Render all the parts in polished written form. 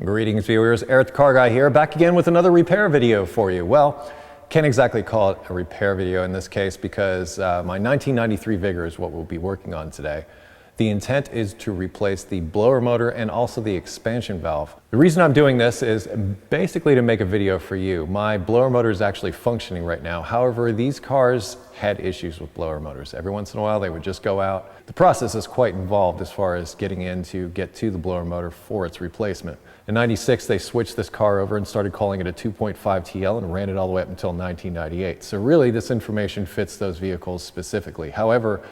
Greetings viewers, EricTheCarGuy here, back again with another repair video for you. Well, can't exactly call it a repair video in this case because my 1993 Vigor is what we'll be working on today. The intent is to replace the blower motor and also the expansion valve. The reason I'm doing this is basically to make a video for you. My blower motor is actually functioning right now. However, these cars had issues with blower motors. Every once in a while they would just go out. The process is quite involved as far as getting in to get to the blower motor for its replacement. In '96 they switched this car over and started calling it a 2.5 TL and ran it all the way up until 1998. So really this information fits those vehicles specifically. However,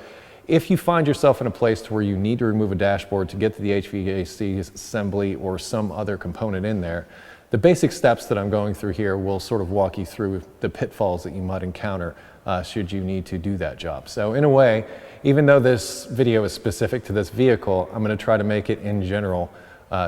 if you find yourself in a place to where you need to remove a dashboard to get to the HVAC assembly or some other component in there, the basic steps that I'm going through here will sort of walk you through the pitfalls that you might encounter should you need to do that job. So in a way, even though this video is specific to this vehicle, I'm going to try to make it in general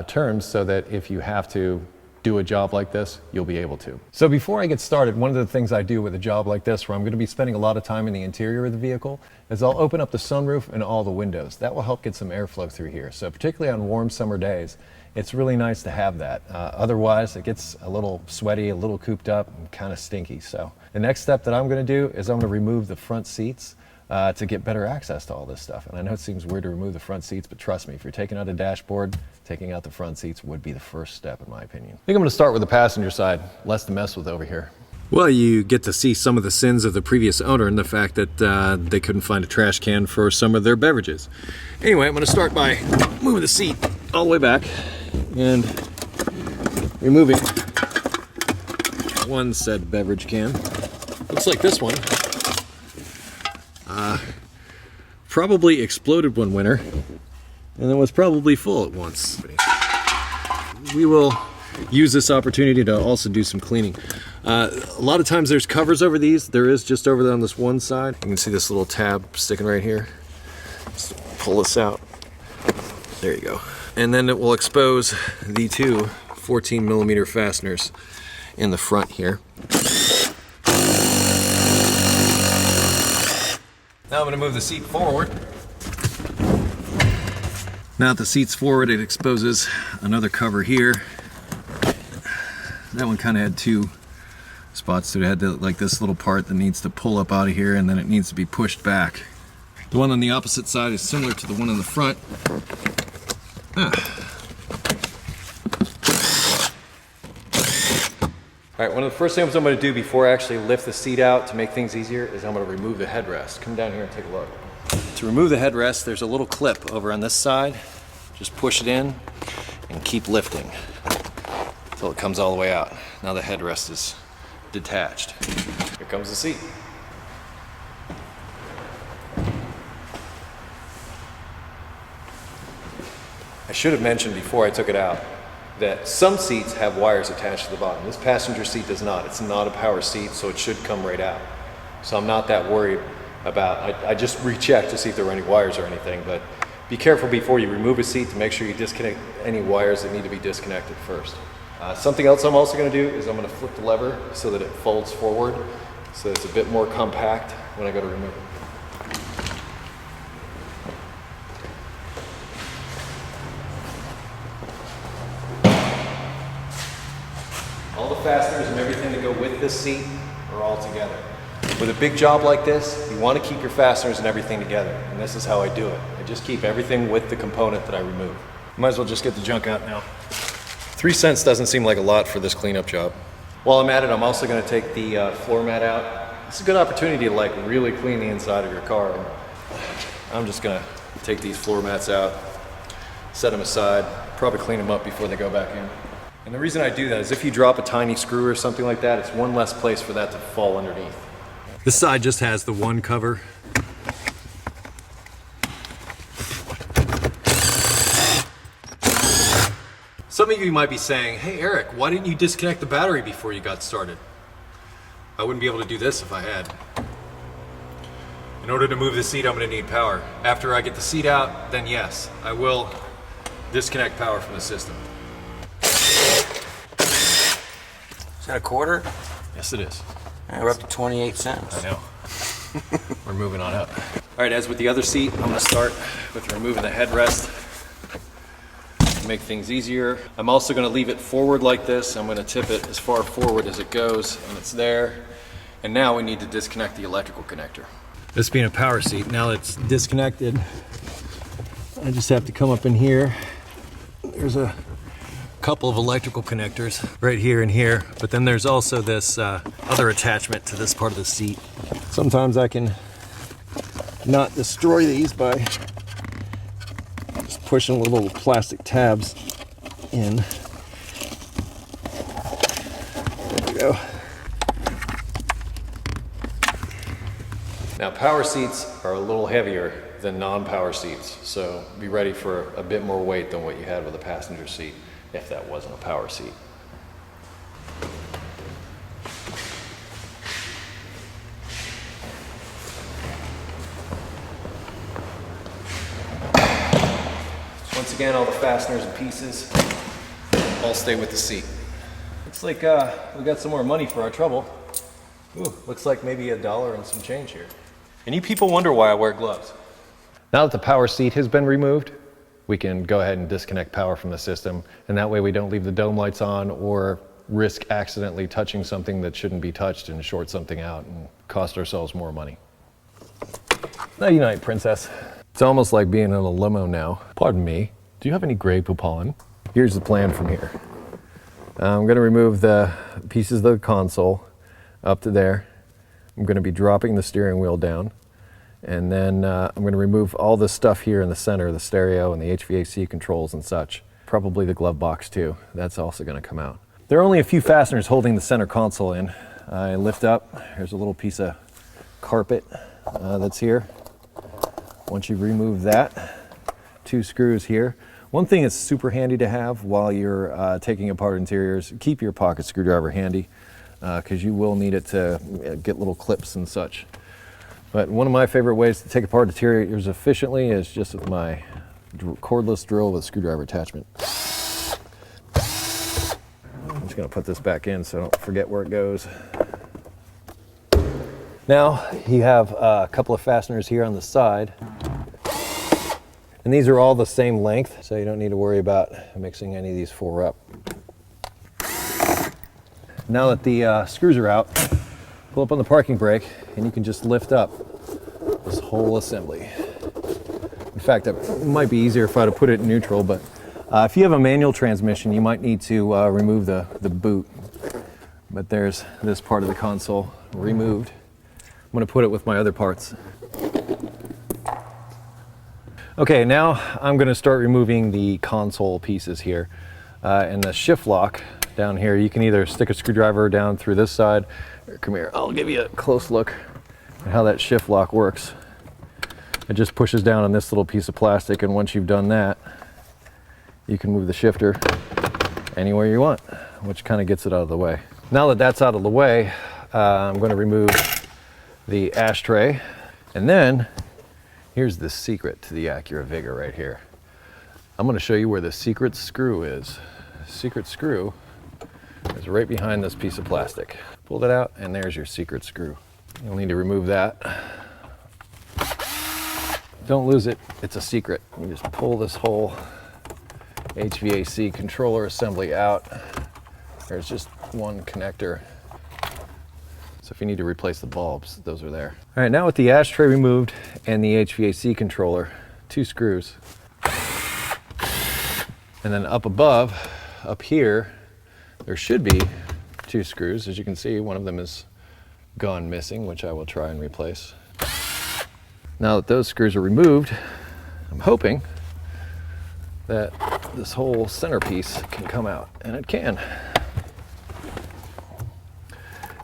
terms so that if you have to do a job like this, you'll be able to. So before I get started, one of the things I do with a job like this, where I'm going to be spending a lot of time in the interior of the vehicle, is I'll open up the sunroof and all the windows. That will help get some airflow through here. So particularly on warm summer days, it's really nice to have that. Otherwise, it gets a little sweaty, a little cooped up, and kind of stinky. So the next step that I'm going to do is I'm going to remove the front seats to get better access to all this stuff. And I know it seems weird to remove the front seats, but trust me, if you're taking out a dashboard, taking out the front seats would be the first step in my opinion. I think I'm going to start with the passenger side, less to mess with over here. Well, you get to see some of the sins of the previous owner and the fact that they couldn't find a trash can for some of their beverages. Anyway, I'm going to start by moving the seat all the way back and removing one said beverage can. Looks like this one probably exploded one winter and then was probably full at once. We will use this opportunity to also do some cleaning. A lot of times there's covers over these. There is just over there on this one side. You can see this little tab sticking right here. Just pull this out. There you go. And then it will expose the two 14mm fasteners in the front here. Now I'm going to move the seat forward. Now that the seat's forward, it exposes another cover here. That one kind of had two spots to it. It had like this little part that needs to pull up out of here, and then it needs to be pushed back. The one on the opposite side is similar to the one in the front. All right, one of the first things I'm going to do before I actually lift the seat out to make things easier is I'm going to remove the headrest. Come down here and take a look. To remove the headrest, there's a little clip over on this side. Just push it in and keep lifting until it comes all the way out. Now the headrest is detached. Here comes the seat. I should have mentioned before I took it out that some seats have wires attached to the bottom. This passenger seat does not. It's not a power seat, so it should come right out. So I'm not that worried about, I just rechecked to see if there were any wires or anything, but be careful before you remove a seat to make sure you disconnect any wires that need to be disconnected first. Something else I'm also going to do is I'm going to flip the lever so that it folds forward, so it's a bit more compact when I go to remove it. All the fasteners and everything that go with this seat are all together. With a big job like this, you want to keep your fasteners and everything together, and this is how I do it. I just keep everything with the component that I remove. Might as well just get the junk out now. 3 cents doesn't seem like a lot for this cleanup job. While I'm at it, I'm also going to take the floor mat out. It's a good opportunity to like really clean the inside of your car. I'm just going to take these floor mats out, set them aside, probably clean them up before they go back in. And the reason I do that is if you drop a tiny screw or something like that, it's one less place for that to fall underneath. This side just has the one cover. Some of you might be saying, hey Eric, why didn't you disconnect the battery before you got started? I wouldn't be able to do this if I had. In order to move the seat, I'm going to need power. After I get the seat out, then yes, I will disconnect power from the system. Is that a quarter? Yes, it is. We're up to 28 cents. I know. We're moving on up. All right, as with the other seat, I'm going to start with removing the headrest. to make things easier. I'm also going to leave it forward like this. I'm going to tip it as far forward as it goes, and it's there. And now we need to disconnect the electrical connector. This being a power seat, now it's disconnected, I just have to come up in here. There's a couple of electrical connectors right here and here, but then there's also this other attachment to this part of the seat. Sometimes I can not destroy these by just pushing little plastic tabs in. There we go. Now, power seats are a little heavier than non-power seats, so be ready for a bit more weight than what you had with a passenger seat if that wasn't a power seat. Once again, all the fasteners and pieces all stay with the seat. Looks like we got some more money for our trouble. Ooh, looks like maybe $1 and some change here. And you people wonder why I wear gloves. Now that the power seat has been removed, we can go ahead and disconnect power from the system, and that way we don't leave the dome lights on or risk accidentally touching something that shouldn't be touched and short something out and cost ourselves more money. Nighty night, princess. It's almost like being in a limo now. Pardon me, do you have any Grey Poupon? Here's the plan from here. I'm gonna remove the pieces of the console up to there. I'm going to be dropping the steering wheel down, and then I'm going to remove all this stuff here in the center, the stereo and the HVAC controls and such. Probably the glove box too. That's also going to come out. There are only a few fasteners holding the center console in. I lift up, there's a little piece of carpet that's here. Once you remove that, 2 screws here. One thing that's super handy to have while you're taking apart interiors, keep your pocket screwdriver handy, because you will need it to get little clips and such. But one of my favorite ways to take apart interiors efficiently is just with my cordless drill with screwdriver attachment. I'm just going to put this back in so I don't forget where it goes. Now you have a couple of fasteners here on the side, and these are all the same length, so you don't need to worry about mixing any of these 4 up. Now that the screws are out, pull up on the parking brake and you can just lift up this whole assembly. In fact, it might be easier if I had to put it in neutral, but if you have a manual transmission, you might need to remove the boot. But there's this part of the console removed. I'm going to put it with my other parts. Okay, now I'm going to start removing the console pieces here. And the shift lock down here, you can either stick a screwdriver down through this side, or come here, I'll give you a close look at how that shift lock works. It just pushes down on this little piece of plastic, and once you've done that, you can move the shifter anywhere you want, which kind of gets it out of the way. Now that that's out of the way, I'm going to remove the ashtray, and then here's the secret to the Acura Vigor right here. I'm going to show you where the secret screw is. Secret screw is right behind this piece of plastic. Pull that out, and there's your secret screw. You'll need to remove that. Don't lose it, it's a secret. You just pull this whole HVAC controller assembly out. There's just one connector. So if you need to replace the bulbs, those are there. All right, now with the ashtray removed and the HVAC controller, 2 screws. And then up above, up here, there should be 2 screws. As you can see, one of them is gone missing, which I will try and replace. Now that those screws are removed, I'm hoping that this whole centerpiece can come out, and it can.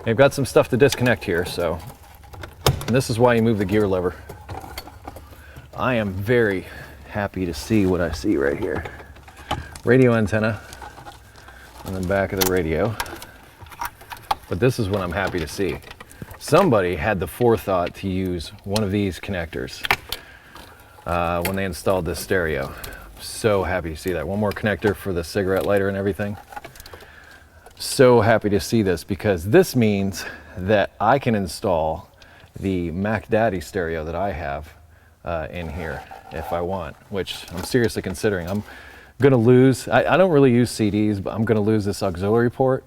I've got some stuff to disconnect here, and this is why you move the gear lever. I am very happy to see what I see right here. Radio antenna on the back of the radio. But this is what I'm happy to see. Somebody had the forethought to use one of these connectors when they installed this stereo. So happy to see that. One more connector for the cigarette lighter and everything. So happy to see this, because this means that I can install the Mac Daddy stereo that I have in here if I want, which I'm seriously considering. I'm Gonna lose, I don't really use CDs, but I'm gonna lose this auxiliary port.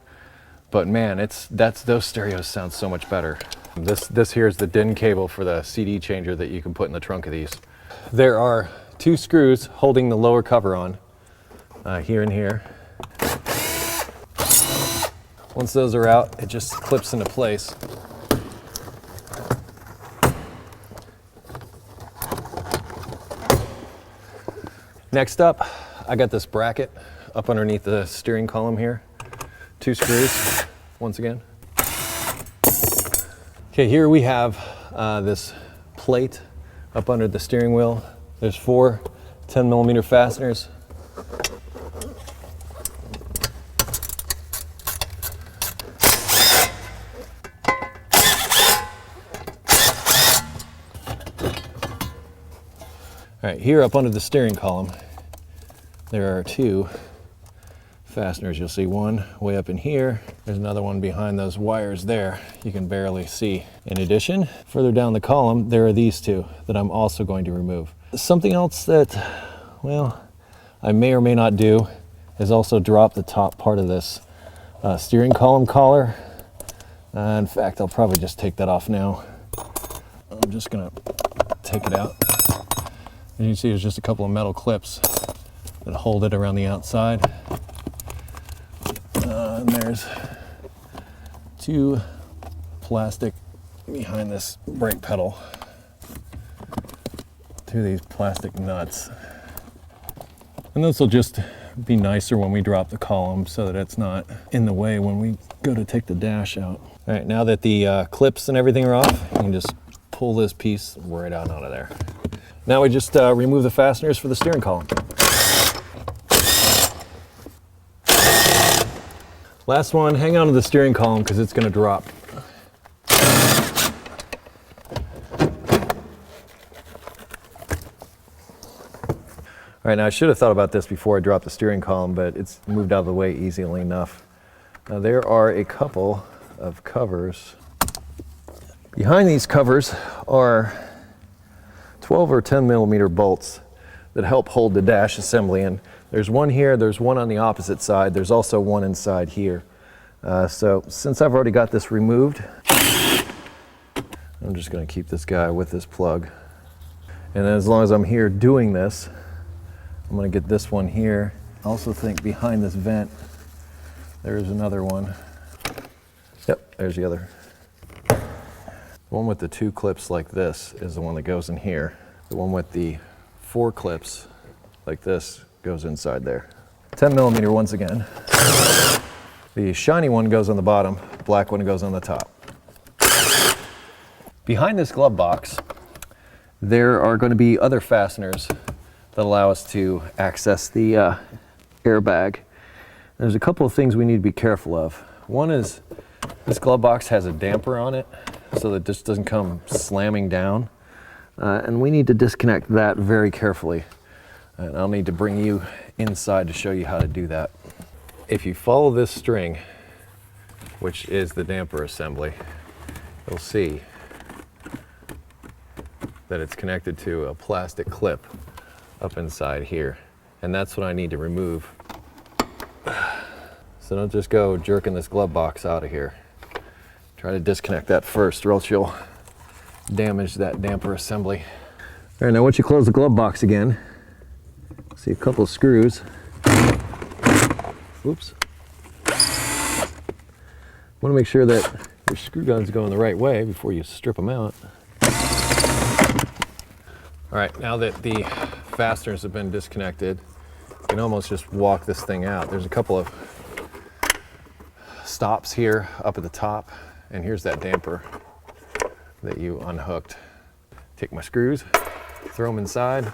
But man, those stereos sound so much better. This here is the DIN cable for the CD changer that you can put in the trunk of these. There are 2 screws holding the lower cover on, here and here. Once those are out, it just clips into place. Next up, I got this bracket up underneath the steering column here. 2 screws, once again. Okay, here we have this plate up under the steering wheel. There's 4 10mm fasteners. All right, here up under the steering column, there are 2 fasteners. You'll see one way up in here. There's another one behind those wires there. You can barely see. In addition, further down the column, there are these 2 that I'm also going to remove. Something else that, well, I may or may not do is also drop the top part of this steering column collar. In fact, I'll probably just take that off now. I'm just gonna take it out. As you can see, there's just a couple of metal clips that hold it around the outside. And there's 2 plastic behind this brake pedal. 2 of these plastic nuts. And this will just be nicer when we drop the column so that it's not in the way when we go to take the dash out. All right, now that the clips and everything are off, you can just pull this piece right out of there. Now we just remove the fasteners for the steering column. Last one, hang on to the steering column because it's going to drop. All right, now I should have thought about this before I dropped the steering column, but it's moved out of the way easily enough. Now there are a couple of covers. Behind these covers are 12 or 10mm bolts that help hold the dash assembly in. There's one here, there's one on the opposite side, there's also one inside here. So since I've already got this removed, I'm just going to keep this guy with this plug. And then as long as I'm here doing this, I'm going to get this one here. I also think behind this vent, there's another one. Yep, there's the other. The one with the 2 clips like this is the one that goes in here. The one with the 4 clips like this goes inside there. 10mm once again. The shiny one goes on the bottom, black one goes on the top. Behind this glove box, there are going to be other fasteners that allow us to access the airbag. There's a couple of things we need to be careful of. One is this glove box has a damper on it so that this doesn't come slamming down. And we need to disconnect that very carefully. And I'll need to bring you inside to show you how to do that. If you follow this string, which is the damper assembly, you'll see that it's connected to a plastic clip up inside here. And that's what I need to remove. So don't just go jerking this glove box out of here. Try to disconnect that first or else you'll damage that damper assembly. All right, now once you close the glove box again, see a couple of screws. Oops. Want to make sure that your screw guns go in the right way before you strip them out. All right, now that the fasteners have been disconnected, you can almost just walk this thing out. There's a couple of stops here up at the top, and here's that damper that you unhooked. Take my screws, throw them inside,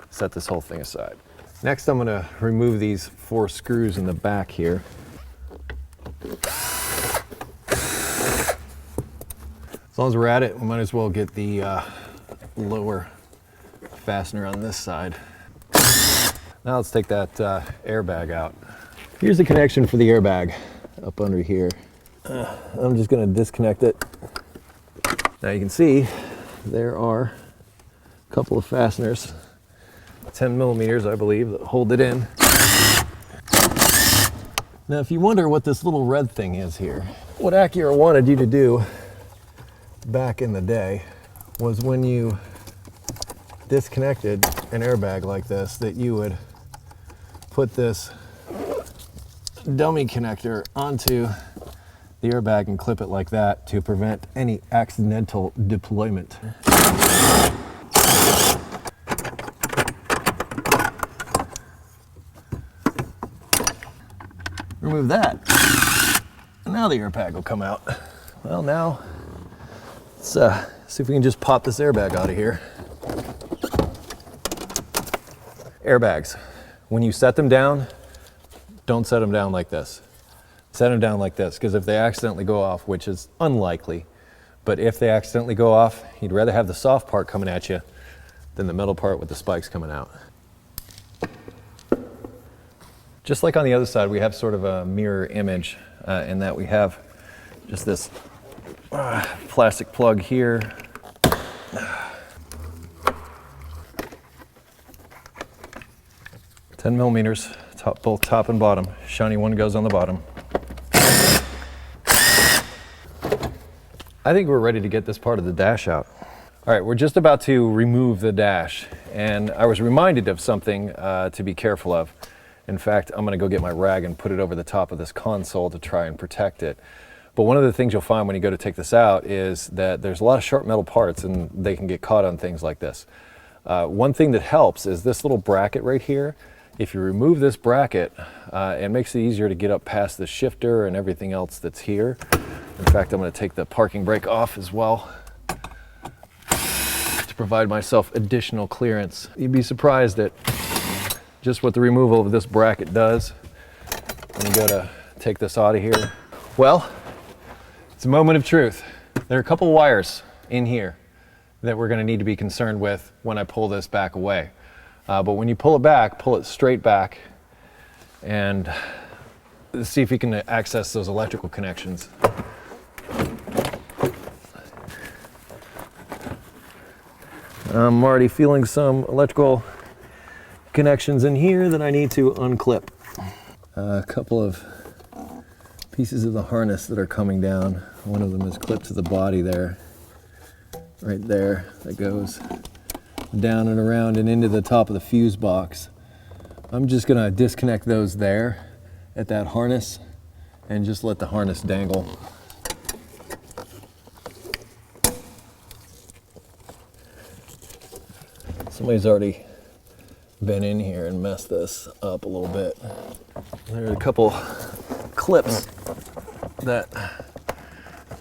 set this whole thing aside. Next, I'm gonna remove these 4 screws in the back here. As long as we're at it, we might as well get the lower fastener on this side. Now let's take that airbag out. Here's the connection for the airbag up under here. I'm just gonna disconnect it. Now you can see there are a couple of fasteners, 10mm I believe, that hold it in. Now, if you wonder what this little red thing is here, what Acura wanted you to do back in the day was when you disconnected an airbag like this, that you would put this dummy connector onto the airbag and clip it like that to prevent any accidental deployment. Remove that, and now the airbag will come out. Well, now let's see if we can just pop this airbag out of here. Airbags, when you set them down, don't set them down like this. Set them down like this, because if they accidentally go off, which is unlikely, but if they accidentally go off, you'd rather have the soft part coming at you than the metal part with the spikes coming out. Just like on the other side, we have sort of a mirror image in that we have just this plastic plug here. 10 millimeters, both top and bottom. Shiny one goes on the bottom. I think we're ready to get this part of the dash out. All right, we're just about to remove the dash, and I was reminded of something to be careful of. In fact, I'm gonna go get my rag and put it over the top of this console to try and protect it. But one of the things you'll find when you go to take this out is that there's a lot of sharp metal parts and they can get caught on things like this. One thing that helps is this little bracket right here. If you remove this bracket, it makes it easier to get up past the shifter and everything else that's here. In fact, I'm gonna take the parking brake off as well to provide myself additional clearance. You'd be surprised at just what the removal of this bracket does when you go to take this out of here. Well, it's a moment of truth. There are a couple wires in here that we're gonna need to be concerned with when I pull this back away. But when you pull it back, pull it straight back and see if you can access those electrical connections. I'm already feeling some electrical connections in here that I need to unclip. A couple of pieces of the harness that are coming down. One of them is clipped to the body there, right there, that goes down and around and into the top of the fuse box. I'm just gonna disconnect those there at that harness and just let the harness dangle. Somebody's already been in here and messed this up a little bit. There are a couple clips that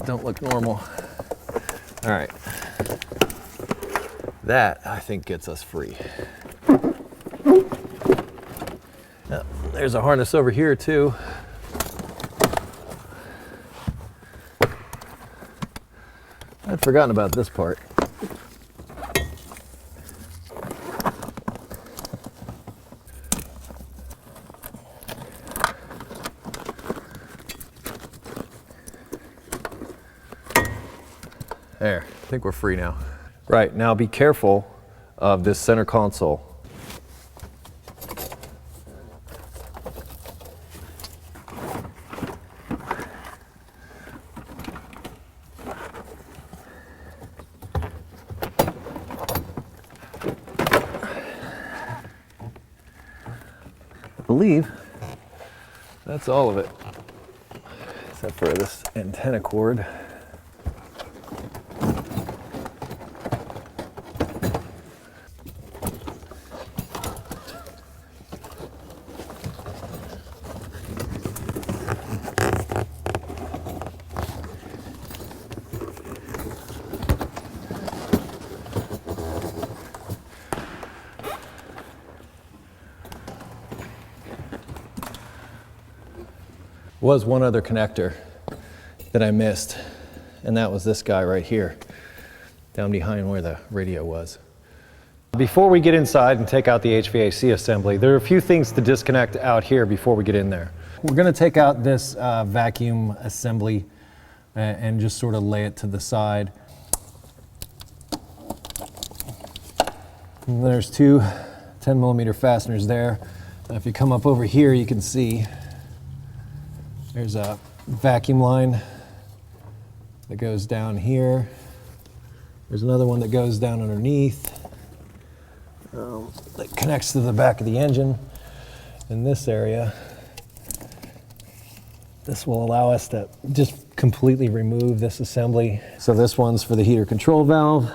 don't look normal. All right, that I think gets us free. Now, there's a harness over here too. I'd forgotten about this part. There, I think we're free now. Right, now be careful of this center console. I believe that's all of it, except for this antenna cord. Was one other connector that I missed, and that was this guy right here, down behind where the radio was. Before we get inside and take out the HVAC assembly, there are a few things to disconnect out here before we get in there. We're going to take out this vacuum assembly and just sort of lay it to the side. And there's two 10mm fasteners there. Now if you come up over here, you can see There's a vacuum line that goes down here. There's another one that goes down underneath that connects to the back of the engine. In this area, this will allow us to just completely remove this assembly. So this one's for the heater control valve.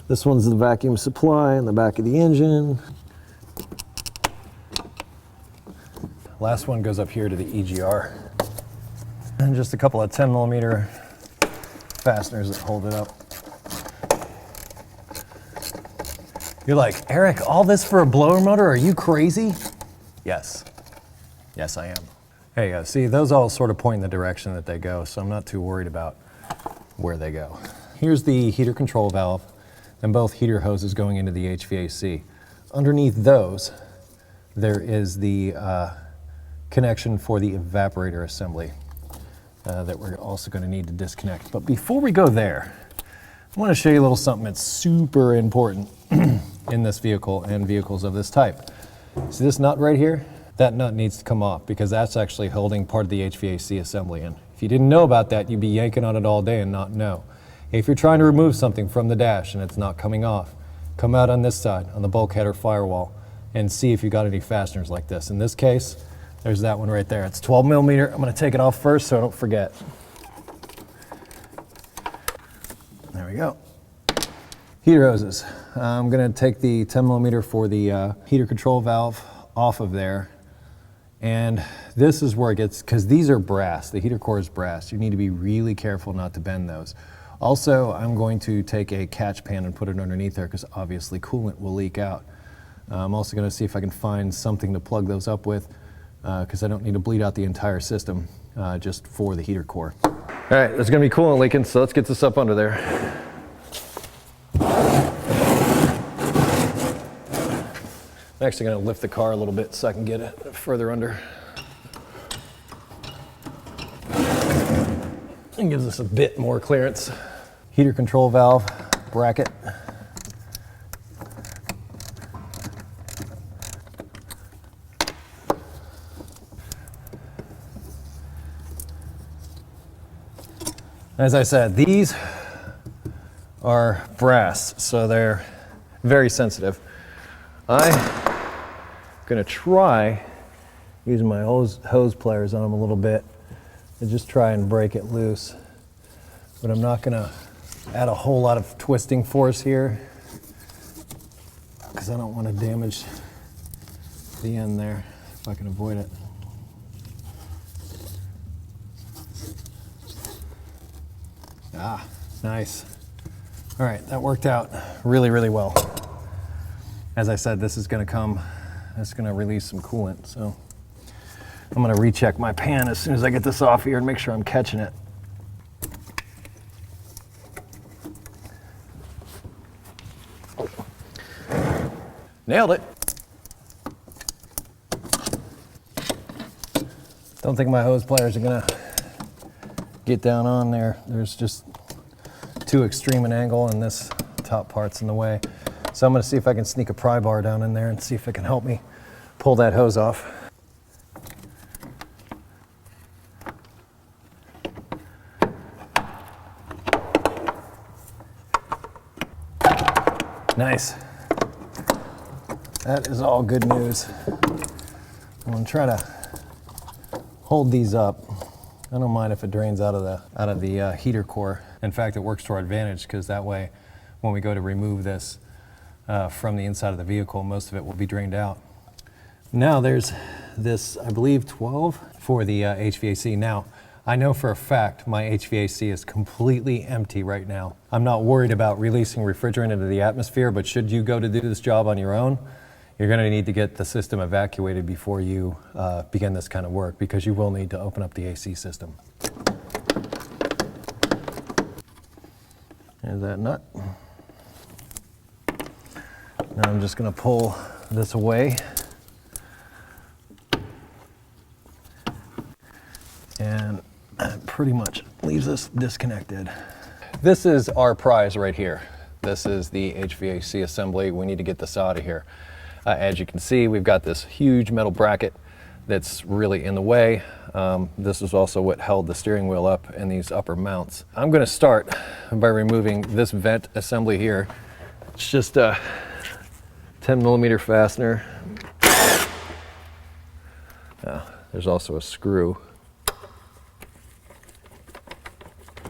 This one's the vacuum supply in the back of the engine. Last one goes up here to the EGR. And just a couple of 10mm fasteners that hold it up. You're like, Eric, all this for a blower motor? Are you crazy? Yes. Yes, I am. Hey, see, those all sort of point in the direction that they go, so I'm not too worried about where they go. Here's the heater control valve and both heater hoses going into the HVAC. Underneath those, there is the connection for the evaporator assembly that we're also going to need to disconnect. But before we go there, I want to show you a little something that's super important in this vehicle and vehicles of this type. See this nut right here? That nut needs to come off because that's actually holding part of the HVAC assembly in. If you didn't know about that, you'd be yanking on it all day and not know. If you're trying to remove something from the dash and it's not coming off, come out on this side, on the bulkhead or firewall, and see if you got any fasteners like this. In this case, there's that one right there. It's 12mm. I'm going to take it off first so I don't forget. There we go. Heater hoses. I'm going to take the 10mm for the heater control valve off of there. And this is where it gets, because these are brass, the heater core is brass. You need to be really careful not to bend those. Also, I'm going to take a catch pan and put it underneath there because obviously coolant will leak out. I'm also going to see if I can find something to plug those up with because I don't need to bleed out the entire system just for the heater core. All right, there's going to be coolant leaking, so let's get this up under there. I'm actually going to lift the car a little bit so I can get it further under. It gives us a bit more clearance. Heater control valve bracket. As I said, these are brass, so they're very sensitive. I'm going to try using my hose pliers on them a little bit and just try and break it loose. But I'm not going to add a whole lot of twisting force here because I don't want to damage the end there if I can avoid it. Ah, nice. All right, that worked out really, really well. As I said, this is going to come, it's going to release some coolant. So I'm going to recheck my pan as soon as I get this off here and make sure I'm catching it. Nailed it. Don't think my hose pliers are going to get down on there. There's just too extreme an angle and this top part's in the way. So I'm going to see if I can sneak a pry bar down in there and see if it can help me pull that hose off. Nice. That is all good news. I'm going to try to hold these up. I don't mind if it drains out of the heater core. In fact, it works to our advantage because that way when we go to remove this from the inside of the vehicle, most of it will be drained out. Now there's this, I believe, 12 for the HVAC. Now, I know for a fact my HVAC is completely empty right now. I'm not worried about releasing refrigerant into the atmosphere, but should you go to do this job on your own, you're going to need to get the system evacuated before you begin this kind of work because you will need to open up the AC system. There's that nut. Now I'm just going to pull this away. And that pretty much leaves us disconnected. This is our prize right here. This is the HVAC assembly. We need to get this out of here. As you can see, we've got this huge metal bracket that's really in the way. This is also what held the steering wheel up and these upper mounts. I'm going to start by removing this vent assembly here. It's just a 10mm fastener. There's also a screw.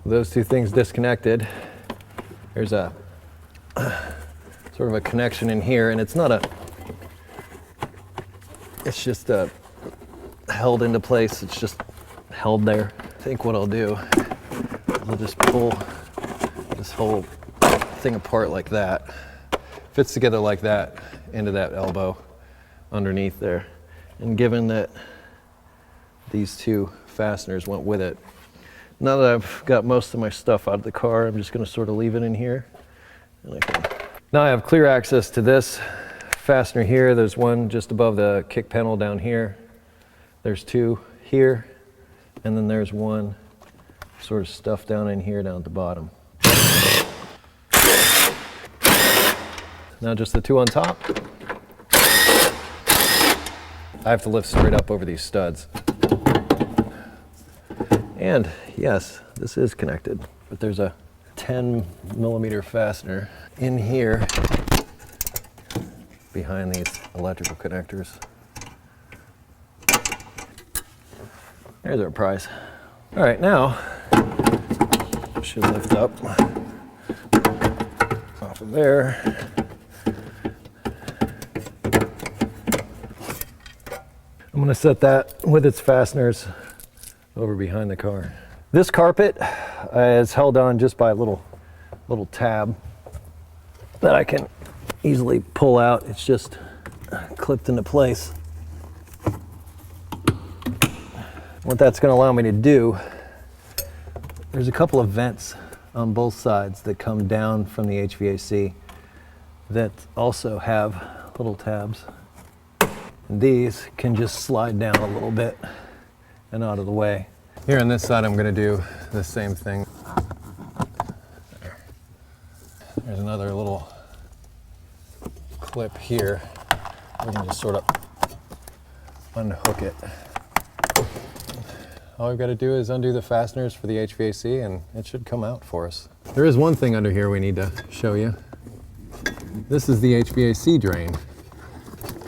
Those two things disconnected. There's a sort of a connection in here, and it's just held into place. It's just held there. I think what I'll do, I'll just pull this whole thing apart like that. Fits together like that into that elbow underneath there. And given that these two fasteners went with it, now that I've got most of my stuff out of the car, I'm just going to sort of leave it in here. Now I have clear access to this fastener here. There's one just above the kick panel down here. There's two here, and then there's one sort of stuffed down in here down at the bottom. Now just the two on top. I have to lift straight up over these studs. And yes, this is connected, but there's a 10mm fastener in here behind these electrical connectors. There's our prize. All right, now should lift up off of there. I'm going to set that with its fasteners over behind the car. This carpet is held on just by a little tab that I can easily pull out. It's just clipped into place. What that's going to allow me to do, there's a couple of vents on both sides that come down from the HVAC that also have little tabs. And these can just slide down a little bit and out of the way. Here on this side, I'm going to do the same thing. There's another little clip here. We can just sort of unhook it. All we've got to do is undo the fasteners for the HVAC and it should come out for us. There is one thing under here we need to show you. This is the HVAC drain.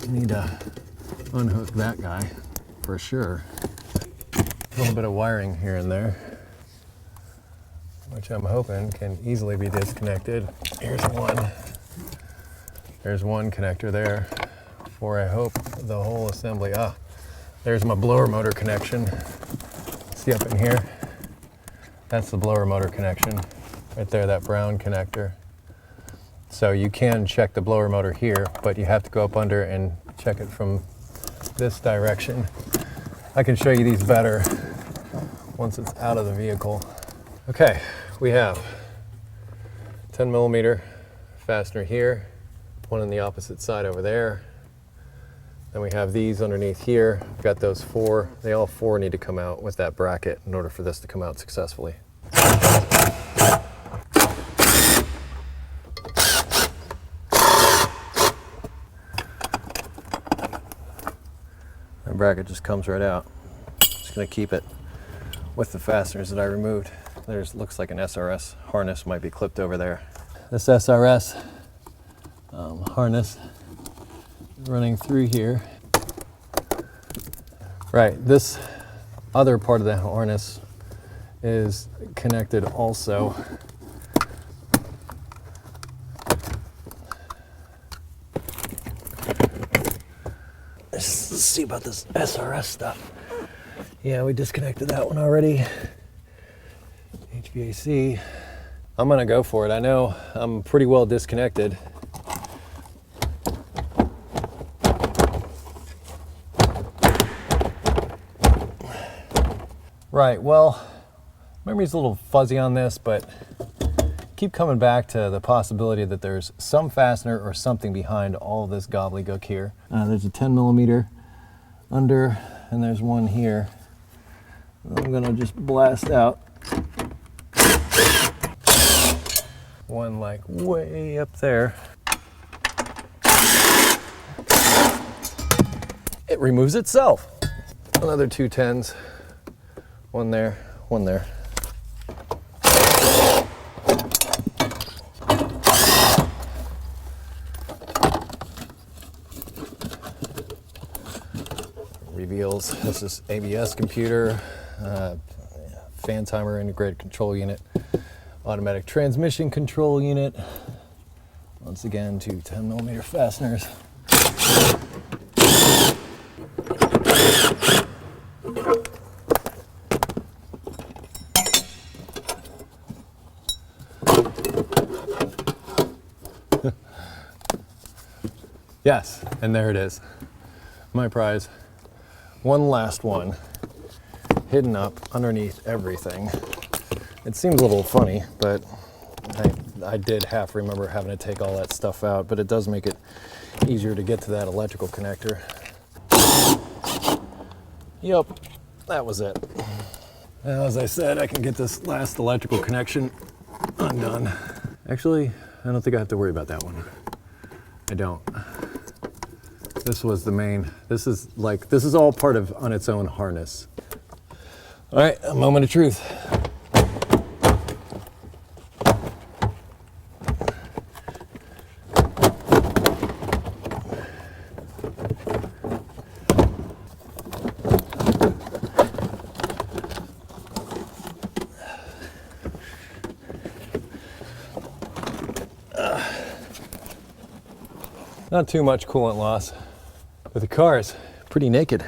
We need to unhook that guy for sure. A little bit of wiring here and there, which I'm hoping can easily be disconnected. Here's one. There's one connector there for, I hope, the whole assembly. There's my blower motor connection. See up in here? That's the blower motor connection. Right there, that brown connector. So you can check the blower motor here, but you have to go up under and check it from this direction. I can show you these better once it's out of the vehicle. Okay, we have 10mm fastener here, one on the opposite side over there. Then we have these underneath here. We've got those four. They all four need to come out with that bracket in order for this to come out successfully. That bracket just comes right out. Just gonna keep it with the fasteners that I removed. There's looks like an SRS harness might be clipped over there. This SRS harness running through here. Right, this other part of the harness is connected also. Let's see about this SRS stuff. Yeah, we disconnected that one already. HVAC. I'm gonna go for it. I know I'm pretty well disconnected. Right, well, memory's a little fuzzy on this, but keep coming back to the possibility that there's some fastener or something behind all of this gobbledygook here. There's a 10mm under, and there's one here. I'm gonna just blast out one like way up there. It removes itself. Another 2 10s. One there, one there. Reveals this is ABS computer, fan timer, integrated control unit, automatic transmission control unit. Once again, 2 10mm fasteners. Yes, and there it is. My prize. One last one, hidden up underneath everything. It seems a little funny, but I did half remember having to take all that stuff out, but it does make it easier to get to that electrical connector. Yep, that was it. Now, as I said, I can get this last electrical connection undone. Actually, I don't think I have to worry about that one. I don't. This was the main, this is all part of on its own harness. All right, a moment of truth. Not too much coolant loss, but the car is pretty naked.